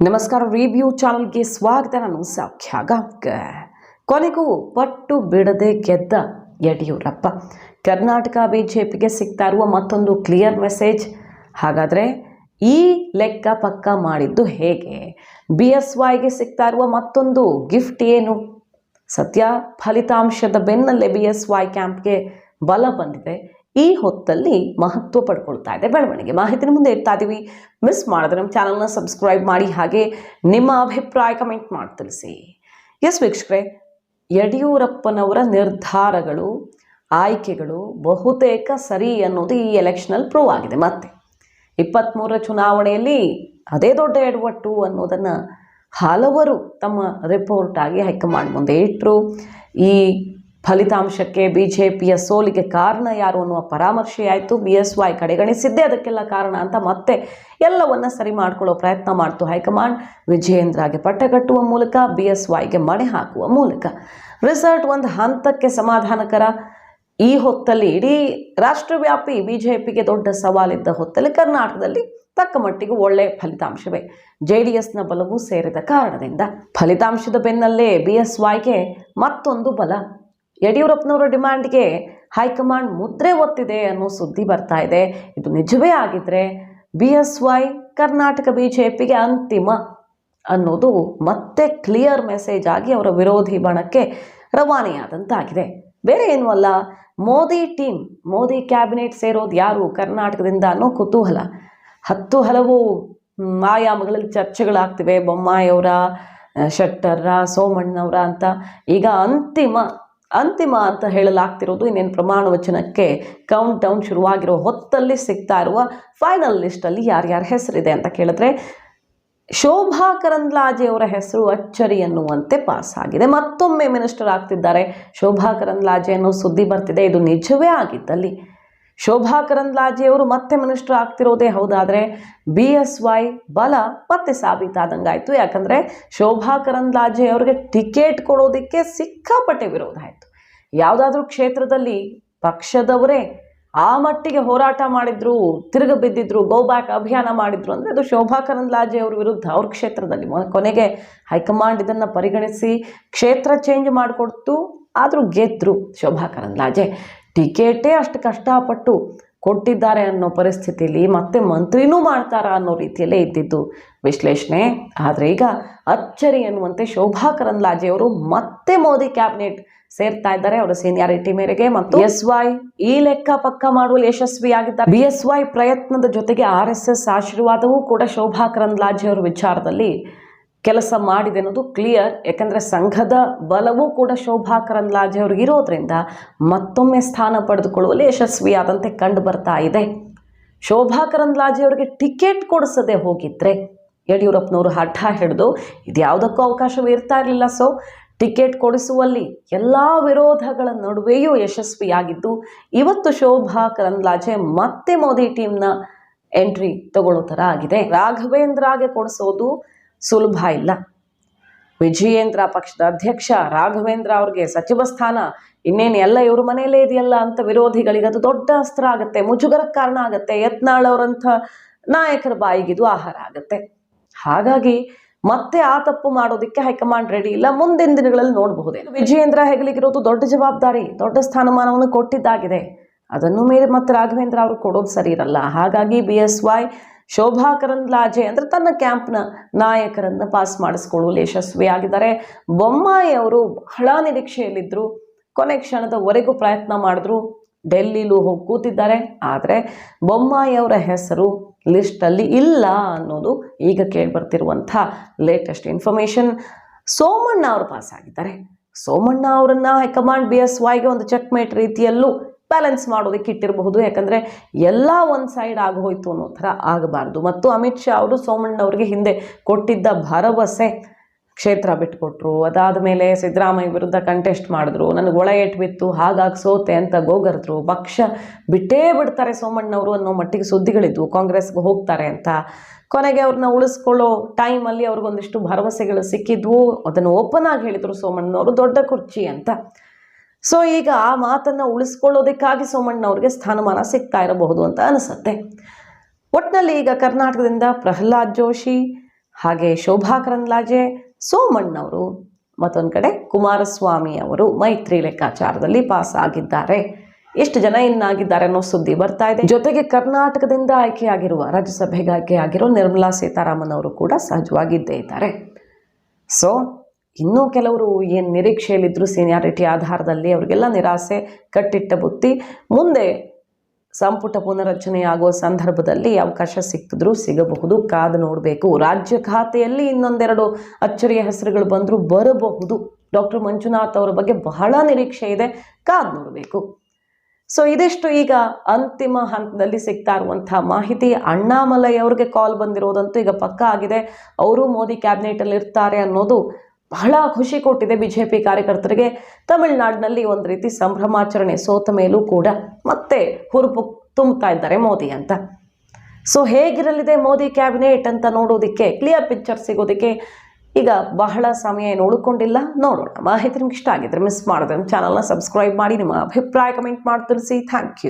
ನಮಸ್ಕಾರ. ರಿವ್ಯೂ ಚಾನಲ್ಗೆ ಸ್ವಾಗತ. ನಾನು ಸೌಖ್ಯ ಗಾಂವ್ಕರ್. ಕೊನೆಗೂ ಪಟ್ಟು ಬಿಡದೆ ಗೆದ್ದ ಯಡಿಯೂರಪ್ಪ. ಕರ್ನಾಟಕ ಬಿಜೆಪಿಗೆ ಸಿಗ್ತಾ ಇರುವ ಮತ್ತೊಂದು ಕ್ಲಿಯರ್ ಮೆಸೇಜ್. ಹಾಗಾದರೆ ಈ ಲೆಕ್ಕ ಪಕ್ಕ ಮಾಡಿದ್ದು ಹೇಗೆ? BSYಗೆ ಸಿಗ್ತಾ ಇರುವ ಮತ್ತೊಂದು ಗಿಫ್ಟ್ ಏನು? ಸದ್ಯ ಫಲಿತಾಂಶದ ಬೆನ್ನಲ್ಲೇ BSY ಕ್ಯಾಂಪ್ಗೆ ಬಲ ಬಂದಿದೆ. ಈ ಹೊತ್ತಲ್ಲಿ ಮಹತ್ವ ಪಡ್ಕೊಳ್ತಾ ಇದೆ ಬೆಳವಣಿಗೆ. ಮಾಹಿತಿನ ಮುಂದೆ ಇಡ್ತಾ ಇದ್ದೀವಿ. ಮಿಸ್ ಮಾಡಿದ್ರೆ ನಮ್ಮ ಚಾನಲ್ನ ಸಬ್ಸ್ಕ್ರೈಬ್ ಮಾಡಿ, ಹಾಗೆ ನಿಮ್ಮ ಅಭಿಪ್ರಾಯ ಕಮೆಂಟ್ ಮಾಡಿ ತಿಳಿಸಿ. ಎಸ್ ವೀಕ್ಷಕರೇ, ಯಡಿಯೂರಪ್ಪನವರ ನಿರ್ಧಾರಗಳು, ಆಯ್ಕೆಗಳು ಬಹುತೇಕ ಸರಿ ಅನ್ನೋದು ಈ ಎಲೆಕ್ಷನಲ್ಲಿ ಪ್ರೂವ್ ಆಗಿದೆ. ಮತ್ತೆ 23ರ ಚುನಾವಣೆಯಲ್ಲಿ ಅದೇ ದೊಡ್ಡ ಎಡವಟ್ಟು ಅನ್ನೋದನ್ನು ಹಲವರು ತಮ್ಮ ರಿಪೋರ್ಟ್ ಆಗಿ ಹೈಕಮಾಂಡ್ ಮುಂದೆ ಇಟ್ಟರು. ಈ ಫಲಿತಾಂಶಕ್ಕೆ BJPಯ ಸೋಲಿಗೆ ಕಾರಣ ಯಾರು ಅನ್ನುವ ಪರಾಮರ್ಶೆ ಆಯಿತು. BSY ಕಡೆಗಣಿಸಿದ್ದೇ ಅದಕ್ಕೆಲ್ಲ ಕಾರಣ ಅಂತ ಮತ್ತೆ ಎಲ್ಲವನ್ನ ಸರಿ ಮಾಡ್ಕೊಳ್ಳೋ ಪ್ರಯತ್ನ ಮಾಡ್ತು ಹೈಕಮಾಂಡ್. ವಿಜಯೇಂದ್ರಗೆ ಪಟ್ಟಗಟ್ಟುವ ಮೂಲಕ, BSYಗೆ ಮಣೆ ಹಾಕುವ ಮೂಲಕ ರಿಸಲ್ಟ್ ಒಂದು ಹಂತಕ್ಕೆ ಸಮಾಧಾನಕರ. ಈ ಹೊತ್ತಲ್ಲಿ ಇಡೀ ರಾಷ್ಟ್ರವ್ಯಾಪಿ BJPಗೆ ದೊಡ್ಡ ಸವಾಲಿದ್ದ ಹೊತ್ತಲ್ಲಿ ಕರ್ನಾಟಕದಲ್ಲಿ ತಕ್ಕ ಮಟ್ಟಿಗೆ ಒಳ್ಳೆಯ ಫಲಿತಾಂಶವೇ. JDSನ ಬಲವೂ ಸೇರಿದ ಕಾರಣದಿಂದ ಫಲಿತಾಂಶದ ಬೆನ್ನಲ್ಲೇ BSYಗೆ ಮತ್ತೊಂದು ಬಲ. ಯಡಿಯೂರಪ್ಪನವರ ಡಿಮ್ಯಾಂಡ್ಗೆ ಹೈಕಮಾಂಡ್ ಮುದ್ರೆ ಒತ್ತಿದೆ ಅನ್ನೋ ಸುದ್ದಿ ಬರ್ತಾ ಇದೆ. ಇದು ನಿಜವೇ ಆಗಿದ್ರೆ BSY ಕರ್ನಾಟಕ BJPಗೆ ಅಂತಿಮ ಅನ್ನೋದು ಮತ್ತೆ ಕ್ಲಿಯರ್ ಮೆಸೇಜ್ ಆಗಿ ಅವರ ವಿರೋಧಿ ಬಣಕ್ಕೆ ರವಾನೆಯಾದಂತಾಗಿದೆ. ಬೇರೆ ಏನೂ ಅಲ್ಲ, ಮೋದಿ ಟೀಮ್, ಮೋದಿ ಕ್ಯಾಬಿನೆಟ್ ಸೇರೋದು ಯಾರು ಕರ್ನಾಟಕದಿಂದ ಅನ್ನೋ ಕುತೂಹಲ. ಹಲವು ಆಯಾಮಗಳಲ್ಲಿ ಚರ್ಚೆಗಳಾಗ್ತಿವೆ. ಬೊಮ್ಮಾಯಿಯವರ, ಶೆಟ್ಟರ್ರ, ಸೋಮಣ್ಣವರ ಅಂತ. ಈಗ ಅಂತಿಮ ಅಂತ ಹೇಳಲಾಗ್ತಿರೋದು. ಇನ್ನೇನು ಪ್ರಮಾಣ ವಚನಕ್ಕೆ ಕೌಂಟ್ ಡೌನ್ ಶುರುವಾಗಿರೋ ಹೊತ್ತಲ್ಲಿ ಸಿಗ್ತಾ ಇರುವ ಫೈನಲ್ ಲಿಸ್ಟಲ್ಲಿ ಯಾರ್ಯಾರ ಹೆಸರಿದೆ ಅಂತ ಕೇಳಿದ್ರೆ ಶೋಭಾ ಕರಂದ್ಲಾಜೆ ಅವರ ಹೆಸರು ಅಚ್ಚರಿ ಎನ್ನುವಂತೆ ಪಾಸ್ ಆಗಿದೆ. ಮತ್ತೊಮ್ಮೆ ಮಿನಿಸ್ಟರ್ ಆಗ್ತಿದ್ದಾರೆ ಶೋಭಾ ಕರಂದ್ಲಾಜೆ ಅನ್ನೋ ಸುದ್ದಿ ಬರ್ತಿದೆ. ಇದು ನಿಜವೇ ಆಗಿದ್ದಲ್ಲಿ ಶೋಭಾ ಕರಂದ್ಲಾಜೆಯವರು ಮತ್ತೆ ಮಿನಿಸ್ಟರ್ ಆಗ್ತಿರೋದೇ ಹೌದಾದರೆ BSY ಬಲ ಮತ್ತೆ ಸಾಬೀತಾದಂಗಾಯಿತು. ಯಾಕಂದರೆ ಶೋಭಾ ಕರಂದ್ಲಾಜೆಯವರಿಗೆ ಟಿಕೆಟ್ ಕೊಡೋದಕ್ಕೆ ಸಿಕ್ಕಾಪಟ್ಟೆ ವಿರೋಧ ಆಯಿತು. ಯಾವುದಾದ್ರೂ ಕ್ಷೇತ್ರದಲ್ಲಿ ಪಕ್ಷದವರೇ ಆ ಮಟ್ಟಿಗೆ ಹೋರಾಟ ಮಾಡಿದ್ರು, ತಿರುಗ ಬಿದ್ದಿದ್ರು, ಗೋ ಬ್ಯಾಕ್ ಅಭಿಯಾನ ಮಾಡಿದ್ರು ಅಂದರೆ ಅದು ಶೋಭಾ ಕರಂದ್ಲಾಜೆಯವ್ರ ವಿರುದ್ಧ ಅವ್ರ ಕ್ಷೇತ್ರದಲ್ಲಿ. ಕೊನೆಗೆ ಹೈಕಮಾಂಡ್ ಇದನ್ನು ಪರಿಗಣಿಸಿ ಕ್ಷೇತ್ರ ಚೇಂಜ್ ಮಾಡಿಕೊಡ್ತು. ಆದರೂ ಗೆದ್ದರು ಶೋಭಾ ಕರಂದ್ಲಾಜೆ. ಟಿಕೆಟೇ ಅಷ್ಟು ಕಷ್ಟಪಟ್ಟು ಕೊಟ್ಟಿದ್ದಾರೆ ಅನ್ನೋ ಪರಿಸ್ಥಿತಿಯಲ್ಲಿ ಮತ್ತೆ ಮಂತ್ರಿನೂ ಮಾಡ್ತಾರಾ ಅನ್ನೋ ರೀತಿಯಲ್ಲೇ ಇದ್ದಿದ್ದು ವಿಶ್ಲೇಷಣೆ. ಆದರೆ ಈಗ ಅಚ್ಚರಿ ಎನ್ನುವಂತೆ ಶೋಭಾ ಕರಂದ್ಲಾಜೆಯವರು ಮತ್ತೆ ಮೋದಿ ಕ್ಯಾಬಿನೆಟ್ ಸೇರ್ತಾ ಇದ್ದಾರೆ ಅವರ ಸೀನಿಯಾರಿಟಿ ಮೇರೆಗೆ. ಮತ್ತು BSY ಈ ಲೆಕ್ಕ ಪಕ್ಕ ಮಾಡುವಲ್ಲಿ ಯಶಸ್ವಿಯಾಗಿದ್ದಾರೆ. BSY ಪ್ರಯತ್ನದ ಜೊತೆಗೆ RSS ಆಶೀರ್ವಾದವೂ ಕೂಡ ಶೋಭಾ ಕರಂದ್ಲಾಜೆಯವರ ವಿಚಾರದಲ್ಲಿ ಕೆಲಸ ಮಾಡಿದೆ ಅನ್ನೋದು ಕ್ಲಿಯರ್. ಯಾಕಂದರೆ ಸಂಘದ ಬಲವೂ ಕೂಡ ಶೋಭಾ ಕರಂದ್ಲಾಜೆ ಅವ್ರಿಗೆ ಇರೋದ್ರಿಂದ ಮತ್ತೊಮ್ಮೆ ಸ್ಥಾನ ಪಡೆದುಕೊಳ್ಳುವಲ್ಲಿ ಯಶಸ್ವಿಯಾದಂತೆ ಕಂಡು ಬರ್ತಾ ಇದೆ. ಶೋಭಾ ಕರಂದ್ಲಾಜೆ ಅವರಿಗೆ ಟಿಕೆಟ್ ಕೊಡಿಸದೆ ಹೋಗಿದ್ರೆ ಯಡಿಯೂರಪ್ಪನವರು ಹಠ ಹಿಡಿದು ಇದ್ಯಾವುದಕ್ಕೂ ಅವಕಾಶವೇ ಇರ್ತಾ ಇರಲಿಲ್ಲ. ಸೊ ಟಿಕೆಟ್ ಕೊಡಿಸುವಲ್ಲಿ ಎಲ್ಲ ವಿರೋಧಗಳ ನಡುವೆಯೂ ಯಶಸ್ವಿಯಾಗಿದ್ದು ಇವತ್ತು ಶೋಭಾ ಕರಂದ್ಲಾಜೆ ಮತ್ತೆ ಮೋದಿ ಟೀಮ್ನ ಎಂಟ್ರಿ ತಗೊಳ್ಳೋ ಥರ ಆಗಿದೆ. ರಾಘವೇಂದ್ರಗೆ ಕೊಡಿಸೋದು ಸುಲಭ ಇಲ್ಲ. ವಿಜಯೇಂದ್ರ ಪಕ್ಷದ ಅಧ್ಯಕ್ಷ, ರಾಘವೇಂದ್ರ ಅವ್ರಿಗೆ ಸಚಿವ ಸ್ಥಾನ, ಇನ್ನೇನು ಎಲ್ಲ ಇವ್ರ ಮನೆಯಲ್ಲೇ ಇದೆಯಲ್ಲ ಅಂತ ವಿರೋಧಿಗಳಿಗೆ ಅದು ದೊಡ್ಡ ಅಸ್ತ್ರ ಆಗುತ್ತೆ, ಮುಜುಗರಕ್ಕೆ ಕಾರಣ ಆಗುತ್ತೆ. ಯತ್ನಾಳ್ ಅವರಂಥ ನಾಯಕರ ಬಾಯಿಗಿದು ಆಹಾರ ಆಗುತ್ತೆ. ಹಾಗಾಗಿ ಮತ್ತೆ ಆ ತಪ್ಪು ಮಾಡೋದಕ್ಕೆ ಹೈಕಮಾಂಡ್ ರೆಡಿ ಇಲ್ಲ. ಮುಂದಿನ ದಿನಗಳಲ್ಲಿ ನೋಡಬಹುದೇ. ವಿಜಯೇಂದ್ರ ಹೆಗಲಿಗಿರೋದು ದೊಡ್ಡ ಜವಾಬ್ದಾರಿ, ದೊಡ್ಡ ಸ್ಥಾನಮಾನವನ್ನು ಕೊಟ್ಟಿದ್ದಾಗಿದೆ. ಅದನ್ನು ಮೇಲೆ ಮತ್ತೆ ರಾಘವೇಂದ್ರ ಅವರು ಕೊಡೋದು ಸರಿ ಇರಲ್ಲ. ಹಾಗಾಗಿ BSY ಶೋಭಾ ಕರಂದ್ಲಾಜೆ ಅಂದರೆ ತನ್ನ ಕ್ಯಾಂಪ್ನ ನಾಯಕರನ್ನು ಪಾಸ್ ಮಾಡಿಸ್ಕೊಳ್ಳಲು ಯಶಸ್ವಿಯಾಗಿದ್ದಾರೆ. ಬೊಮ್ಮಾಯಿ ಅವರು ಬಹಳ ನಿರೀಕ್ಷೆಯಲ್ಲಿದ್ದರು, ಕೊನೆ ಕ್ಷಣದವರೆಗೂ ಪ್ರಯತ್ನ ಮಾಡಿದ್ರು, ಡೆಲ್ಲಿಲೂ ಹೋಗಿ ಕೂತಿದ್ದಾರೆ. ಆದರೆ ಬೊಮ್ಮಾಯಿ ಅವರ ಹೆಸರು ಲಿಸ್ಟಲ್ಲಿ ಇಲ್ಲ ಅನ್ನೋದು ಈಗ ಕೇಳಿಬರ್ತಿರುವಂಥ ಲೇಟೆಸ್ಟ್ ಇನ್ಫಾರ್ಮೇಷನ್. ಸೋಮಣ್ಣ ಅವರು ಪಾಸ್ ಆಗಿದ್ದಾರೆ. ಸೋಮಣ್ಣ ಅವರನ್ನು ಹೈಕಮಾಂಡ್ BSYಗೆ ಒಂದು ಚೆಕ್ಮೇಟ್ ರೀತಿಯಲ್ಲೂ ಬ್ಯಾಲೆನ್ಸ್ ಮಾಡೋದಕ್ಕೆ ಇಟ್ಟಿರಬಹುದು. ಯಾಕಂದರೆ ಎಲ್ಲ ಒಂದು ಸೈಡ್ ಆಗೋಯ್ತು ಅನ್ನೋ ಥರ ಆಗಬಾರ್ದು. ಮತ್ತು ಅಮಿತ್ ಶಾ ಅವರು ಸೋಮಣ್ಣವ್ರಿಗೆ ಹಿಂದೆ ಕೊಟ್ಟಿದ್ದ ಭರವಸೆ ಕ್ಷೇತ್ರ ಬಿಟ್ಟುಕೊಟ್ರು. ಅದಾದ ಮೇಲೆ ಸಿದ್ದರಾಮಯ್ಯ ವಿರುದ್ಧ ಕಂಟೆಸ್ಟ್ ಮಾಡಿದ್ರು, ನನಗೆ ಒಳ ಏಟು ಬಿತ್ತು, ಹಾಗಾಗಿ ಸೋತೆ ಅಂತ ಗೋಗರಿದ್ರು. ಪಕ್ಷ ಬಿಟ್ಟೇ ಬಿಡ್ತಾರೆ ಸೋಮಣ್ಣವರು ಅನ್ನೋ ಮಟ್ಟಿಗೆ ಸುದ್ದಿಗಳಿದ್ವು, ಕಾಂಗ್ರೆಸ್ಗೆ ಹೋಗ್ತಾರೆ ಅಂತ. ಕೊನೆಗೆ ಅವ್ರನ್ನ ಉಳಿಸ್ಕೊಳ್ಳೋ ಟೈಮಲ್ಲಿ ಅವ್ರಿಗೊಂದಿಷ್ಟು ಭರವಸೆಗಳು ಸಿಕ್ಕಿದ್ವು. ಅದನ್ನು ಓಪನ್ ಆಗಿ ಹೇಳಿದರು ಸೋಮಣ್ಣವರು, ದೊಡ್ಡ ಕುರ್ಚಿ ಅಂತ. ಸೊ ಈಗ ಆ ಮಾತನ್ನು ಉಳಿಸ್ಕೊಳ್ಳೋದಕ್ಕಾಗಿ ಸೋಮಣ್ಣವ್ರಿಗೆ ಸ್ಥಾನಮಾನ ಸಿಗ್ತಾ ಇರಬಹುದು ಅಂತ ಅನಿಸುತ್ತೆ. ಒಟ್ಟಿನಲ್ಲಿ ಈಗ ಕರ್ನಾಟಕದಿಂದ ಪ್ರಹ್ಲಾದ್ ಜೋಶಿ ಹಾಗೆ ಶೋಭಾ ಕರಂದ್ಲಾಜೆ, ಸೋಮಣ್ಣವರು, ಮತ್ತೊಂದು ಕಡೆ ಕುಮಾರಸ್ವಾಮಿ ಅವರು ಮೈತ್ರಿ ಲೆಕ್ಕಾಚಾರದಲ್ಲಿ ಪಾಸ್ ಆಗಿದ್ದಾರೆ. ಎಷ್ಟು ಜನ ಇನ್ನಾಗಿದ್ದಾರೆ ಅನ್ನೋ ಸುದ್ದಿ ಬರ್ತಾ ಇದೆ. ಜೊತೆಗೆ ಕರ್ನಾಟಕದಿಂದ ಆಯ್ಕೆಯಾಗಿರುವ, ರಾಜ್ಯಸಭೆಗೆ ಆಯ್ಕೆಯಾಗಿರೋ ನಿರ್ಮಲಾ ಸೀತಾರಾಮನ್ ಅವರು ಕೂಡ ಸಹಜವಾಗಿದ್ದೇ ಇದ್ದಾರೆ. ಸೊ ಇನ್ನೂ ಕೆಲವರು ಏನು ನಿರೀಕ್ಷೆಯಲ್ಲಿದ್ದರು ಸೀನಿಯಾರಿಟಿ ಆಧಾರದಲ್ಲಿ, ಅವರಿಗೆಲ್ಲ ನಿರಾಸೆ, ಕಟ್ಟಿಟ್ಟ ಬುತ್ತಿ. ಮುಂದೆ ಸಂಪುಟ ಪುನರಚನೆ ಆಗುವ ಸಂದರ್ಭದಲ್ಲಿ ಅವಕಾಶ ಸಿಕ್ಕಿದ್ರೂ ಸಿಗಬಹುದು, ಕಾದು ನೋಡಬೇಕು. ರಾಜ್ಯ ಖಾತೆಯಲ್ಲಿ ಇನ್ನೊಂದೆರಡು ಅಚ್ಚರಿಯ ಹೆಸರುಗಳು ಬಂದರೂ ಬರಬಹುದು. ಡಾಕ್ಟರ್ ಮಂಜುನಾಥ್ ಅವರ ಬಗ್ಗೆ ಬಹಳ ನಿರೀಕ್ಷೆ ಇದೆ, ಕಾದು ನೋಡಬೇಕು. ಸೊ ಇದಿಷ್ಟು ಈಗ ಅಂತಿಮ ಹಂತದಲ್ಲಿ ಸಿಗ್ತಾ ಇರುವಂಥ ಮಾಹಿತಿ. ಅಣ್ಣಾಮಲೈ ಅವ್ರಿಗೆ ಕಾಲ್ ಬಂದಿರೋದಂತೂ ಈಗ ಪಕ್ಕಾ ಆಗಿದೆ. ಅವರು ಮೋದಿ ಕ್ಯಾಬಿನೆಟಲ್ಲಿ ಇರ್ತಾರೆ ಅನ್ನೋದು ಬಹಳ ಖುಷಿ ಕೊಟ್ಟಿದೆ ಬಿಜೆಪಿ ಕಾರ್ಯಕರ್ತರಿಗೆ. ತಮಿಳುನಾಡಿನಲ್ಲಿ ಒಂದು ರೀತಿ ಸಂಭ್ರಮಾಚರಣೆ, ಸೋತ ಮೇಲೂ ಕೂಡ ಮತ್ತೆ ಹುರುಪು ತುಂಬುತ್ತಾ ಇದ್ದಾರೆ ಮೋದಿ ಅಂತ. ಸೊ ಹೇಗಿರಲಿದೆ ಮೋದಿ ಕ್ಯಾಬಿನೆಟ್ ಅಂತ ನೋಡೋದಕ್ಕೆ, ಕ್ಲಿಯರ್ ಪಿಕ್ಚರ್ ಸಿಗೋದಕ್ಕೆ ಈಗ ಬಹಳ ಸಮಯ ಏನು ಉಳ್ಕೊಂಡಿಲ್ಲ, ನೋಡೋಣ. ಮಾಹಿತಿ ನಿಮ್ಗೆ ಇಷ್ಟ ಆಗಿದ್ರೆ ಮಿಸ್ ಮಾಡಿದ್ರೆ ಚಾನಲ್ನ ಸಬ್ಸ್ಕ್ರೈಬ್ ಮಾಡಿ, ನಿಮ್ಮ ಅಭಿಪ್ರಾಯ ಕಮೆಂಟ್ ಮಾಡಿ ತಿಳಿಸಿ. Thank you.